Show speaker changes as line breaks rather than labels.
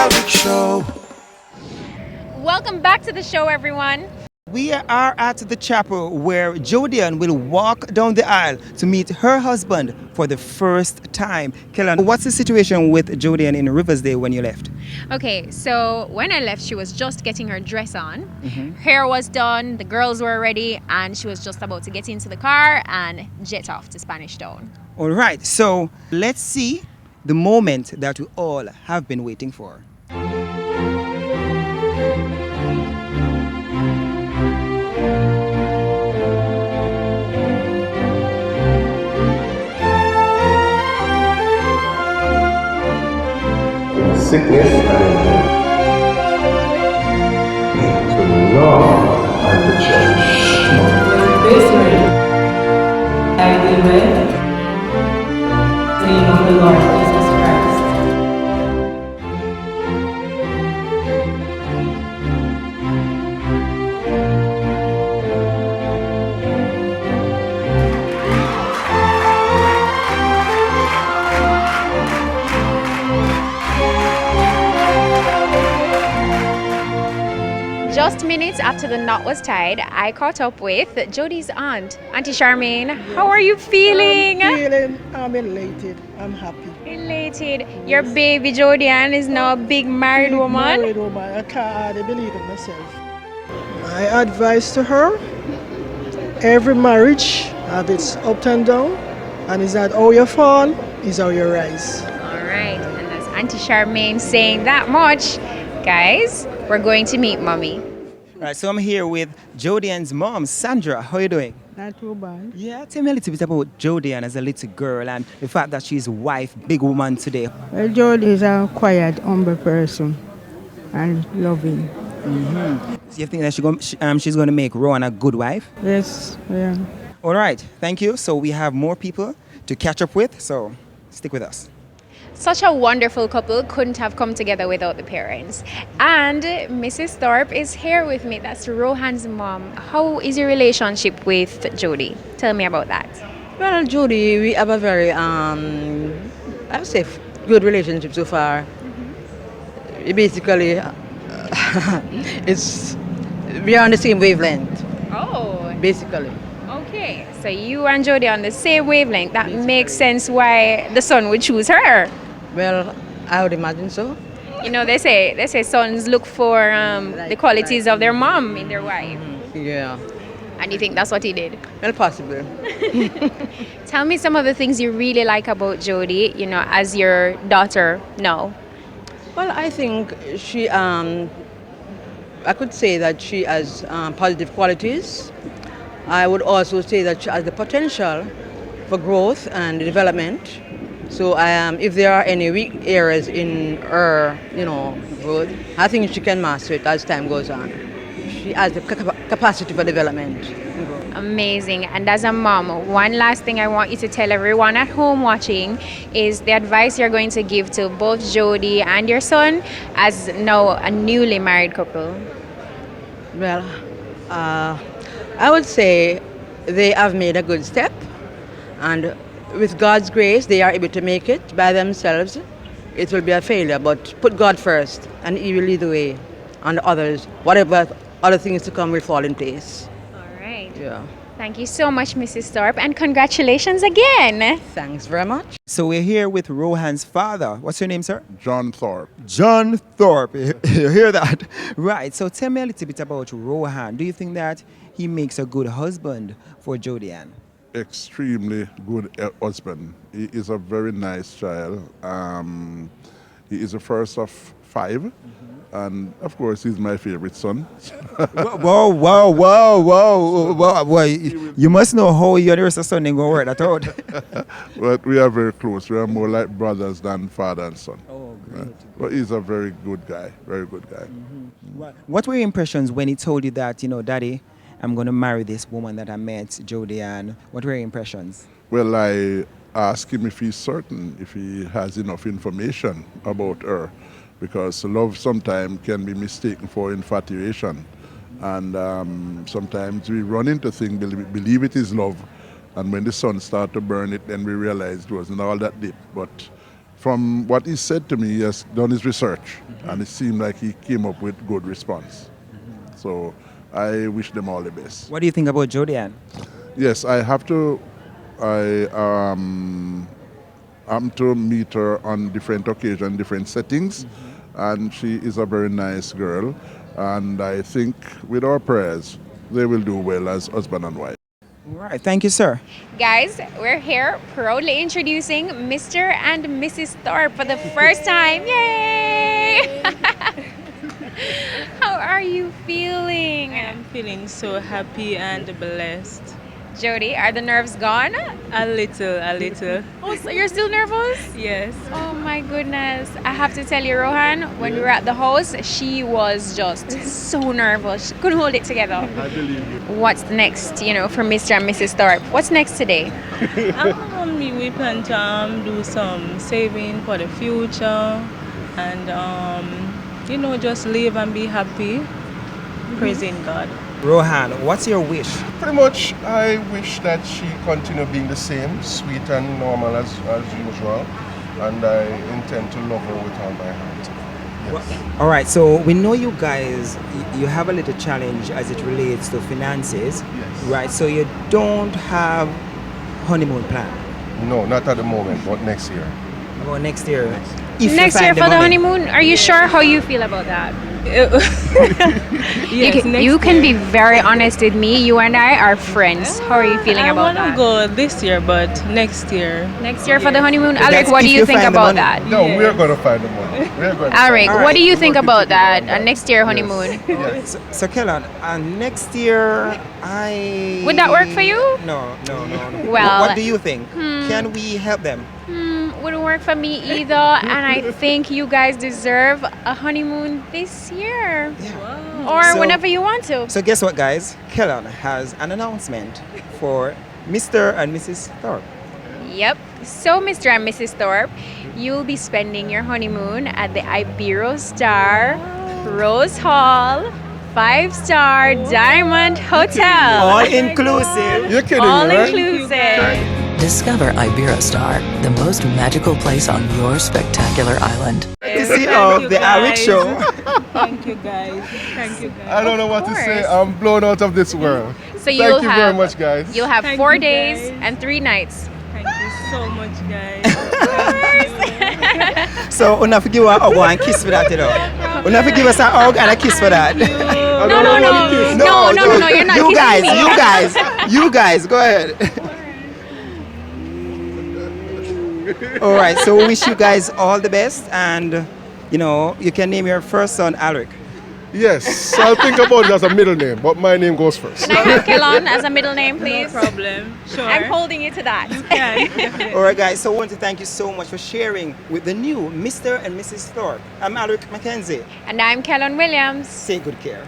Alrick Show.
Welcome back to the show, everyone.
We are at the chapel where Jodi-Ann will walk down the aisle to meet her husband for the first time. Kellan, what's the situation with Jodi-Ann in Riversdale when you left?
Okay, so when I left, she was just getting her dress on. Hair was done, the girls were ready, and she was just about to get into the car and jet off to Spanish Town.
All right, so let's see the moment that we all have been waiting for.
Sickness and to love and to cherish.
This ring, I will wed in the name of the Lord Jesus Christ.
Just minutes after the knot was tied, I caught up with Jodi's aunt, Auntie Charmaine. How are you feeling?
I'm elated. I'm happy.
Elated. Your baby Jodi-Ann is now a big married woman.
Married woman. I can't hardly believe it myself. My advice to her: every marriage has its up and down, and it's not how you fall, it's how you rise.
All right, and that's Auntie Charmaine saying that much. Guys, we're going to meet Mommy.
All right, so I'm here with Jodi-Ann's mom, Sandra. How are you doing?
Not too bad.
Yeah, tell me a little bit about Jodi-Ann as a little girl and the fact that she's a wife, big woman today.
Well, Jodi is a quiet, humble person and loving.
So you think that she's going to make Rohan a good wife?
Yes, yeah.
All right, thank you. So we have more people to catch up with, so stick with us.
Such a wonderful couple couldn't have come together without the parents. And Mrs. Thorpe is here with me. That's Rohan's mom. How is your relationship with Jodi? Tell me about that.
Well, Jodi, we have a very, I would say, good relationship so far. Basically, we are on the same wavelength.
Oh,
Basically.
okay. So you and Jodi on the same wavelength. That makes sense why the son would choose her.
Well, I would imagine so.
You know, they say sons look for the qualities of their mom in their wife.
Yeah.
And you think that's what he did?
Well, possible.
Tell me some of the things you really like about Jodi, you know, as your daughter now.
Well, I think she, I could say that she has positive qualities. I would also say that she has the potential for growth and development. So if there are any weak areas in her, growth, I think she can master it as time goes on. She has the capacity for development.
Amazing. And as a mom, one last thing I want you to tell everyone at home watching is the advice you're going to give to both Jodi and your son as now a newly married couple.
Well, I would say they have made a good step, and with God's grace, they are able to make it by themselves. It will be a failure, but put God first, and He will lead the way, and others, whatever other things to come, will fall in place.
All right.
Yeah.
Thank you so much, Mrs. Thorpe, and congratulations again.
Thanks very much.
So we're here with Rohan's father. What's your name, sir?
John Thorpe.
John Thorpe. You hear that? Right. So tell me a little bit about Rohan. Do you think that he makes a good husband for Jodi-Ann?
Extremely good husband. He is a very nice child. He is the first of 5. And of course, he's my favorite son.
Whoa. You must know how your other son ain't going to work that out.
But we are very close. We are more like brothers than father and son.
Oh, great.
But he's a very good guy, very good guy.
What were your impressions when he told you that, Daddy, I'm going to marry this woman that I met, Jodi-Ann? What were your impressions?
Well, I asked him if he's certain, if he has enough information about her, because love sometimes can be mistaken for infatuation. And sometimes we run into things, believe it is love, and when the sun starts to burn it, then we realize it wasn't all that deep. But from what he said to me, he has done his research, and it seemed like he came up with good response. So I wish them all the best.
What do you think about Jodi-Ann?
Yes, I have to. I'm to meet her on different occasions, different settings, and she is a very nice girl. And I think with our prayers, they will do well as husband and wife.
All right, thank you, sir.
Guys, we're here proudly introducing Mr. and Mrs. Thorpe for the first time. Yay! How are you feeling?
I'm feeling so happy and blessed.
Jodi, are the nerves gone?
A little.
Oh, so you're still nervous?
Yes.
Oh my goodness. I have to tell you, Rohan, when we were at the house, she was just so nervous. She couldn't hold it together.
I believe you.
What's next, for Mr. and Mrs. Thorpe? What's next today?
We plan to do some saving for the future and, just live and be happy, praising God.
Rohan, what's your wish?
Pretty much, I wish that she continue being the same, sweet and normal as usual, and I intend to love her with all my heart. Yes.
All right, so we know you guys, you have a little challenge as it relates to finances,
Yes.
right? So you don't have honeymoon plan.
No, not at the moment, but next year.
About next year. If you
Next
find
year for the
money.
honeymoon? Are you sure how you feel about that?
Yes,
You can be very honest with me. You and I are friends. How are you feeling about
I
that?
want to go this year, but next year.
Next year for the honeymoon?
That's
Alrick, what do
if
you
you
think
find the
about
money.
that?
No, we're going to find the money. We're going to
Alrick,
All
what
right.
do you think
We're
about
working
that?
together on that.
Next year honeymoon?
Yes.
So Kellan, next year I...
Would that work for you?
No.
Well,
what do you think? Can we help them?
Wouldn't work for me either. And I think you guys deserve a honeymoon this year. Or
So-
whenever you want to.
So guess what, guys? Kellan has an announcement for Mr. and Mrs. Thorpe.
Yep. So, Mr. and Mrs. Thorpe, you'll be spending your honeymoon at the Iberostar Rose Hall 5-star Diamond Hotel.
All inclusive.
You're kidding
All
me, right?
inclusive.
Discover Iberostar, the most magical place on your spectacular island.
Courtesy
Thank
of
you,
the Alrick
guys.
Show.
Thank you, guys.
I don't know what to say.
course.
I'm blown out of this world.
So you'll
Thank you
have
very much, guys.
You'll have
Thank
4
you,
days
guys.
and 3 nights.
Thank you so much, guys. Thank you.
So una forgive a hug and kiss for that, Una forgive us a hug and a kiss for that.
No, you're not
You
kissing
guys,
me.
you guys, go ahead. All right, so we wish you guys all the best, and you can name your first son Alrick.
Yes, I'll think about it as a middle name, but my name goes first.
Can I have Kellan as a middle name, please?
No problem. Sure.
I'm holding you to that.
Yeah.
All right, guys, so I want to thank you so much for sharing with the new Mr. and Mrs. Thorpe. I'm Alrick Mackenzie.
And I'm Kellan Williams.
Take good care.